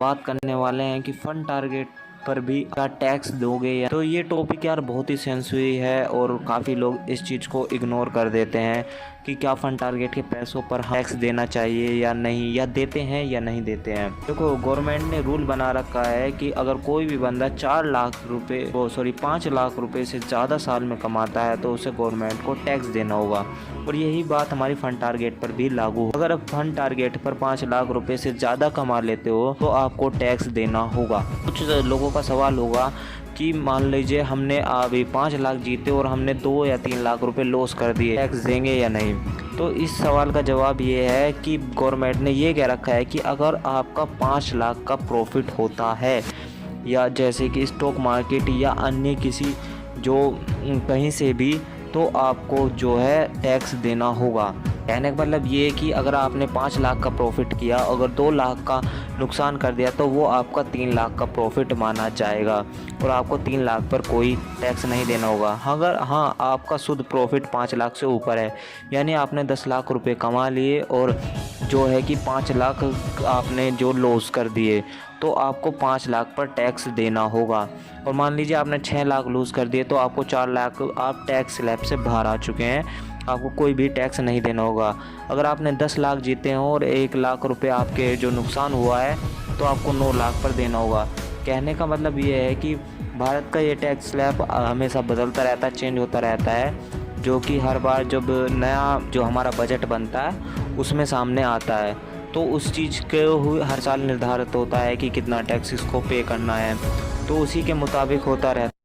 बात करने वाले हैं कि फंड टारगेट पर भी क्या टैक्स दोगे या तो ये टॉपिक यार बहुत ही सेंसिटिव है और काफ़ी लोग इस चीज़ को इग्नोर कर देते हैं कि क्या फंड टारगेट के पैसों पर टैक्स देना चाहिए या नहीं, या देते हैं या नहीं देते हैं। देखो गवर्नमेंट ने रूल बना रखा है कि अगर कोई भी बंदा 5 लाख रुपए से ज़्यादा साल में कमाता है तो उसे गवर्नमेंट को टैक्स देना होगा। और यही बात हमारी फंड टारगेट पर भी लागू हो। अगर आप फंड टारगेट पर 5 लाख रुपए से ज़्यादा कमा लेते हो तो आपको टैक्स देना होगा। कुछ लोगों का सवाल होगा कि मान लीजिए हमने अभी 5 लाख जीते और हमने 2 या 3 लाख रुपए लॉस कर दिए, टैक्स देंगे या नहीं। तो इस सवाल का जवाब ये है कि गवर्नमेंट ने ये कह रखा है कि अगर आपका 5 लाख का प्रॉफिट होता है या जैसे कि स्टॉक मार्केट या अन्य किसी जो कहीं से भी, तो आपको जो है टैक्स देना होगा। कहने का मतलब ये है कि अगर आपने 5 लाख का प्रॉफिट किया, अगर 2 लाख का नुकसान कर दिया तो वो आपका 3 लाख का प्रॉफिट माना जाएगा और आपको 3 लाख पर कोई टैक्स नहीं देना होगा। अगर आपका शुद्ध प्रॉफिट 5 लाख से ऊपर है, यानी आपने 10 लाख रुपए कमा लिए और जो है कि 5 लाख आपने जो लॉस कर दिए, तो आपको 5 लाख पर टैक्स देना होगा। और मान लीजिए आपने 6 लाख लूज़ कर दिए तो आपको 4 लाख आप टैक्स स्लैब से बाहर आ चुके हैं, आपको कोई भी टैक्स नहीं देना होगा। अगर आपने 10 लाख जीते हैं और 1 लाख रुपए आपके जो नुकसान हुआ है तो आपको 9 लाख पर देना होगा। कहने का मतलब ये है कि भारत का ये टैक्स स्लैब हमेशा बदलता रहता है, चेंज होता रहता है, जो कि हर बार जब नया जो हमारा बजट बनता है उसमें सामने आता है तो उस चीज़ के हर साल निर्धारित होता है कि कितना टैक्स इसको पे करना है, तो उसी के मुताबिक होता रहता है।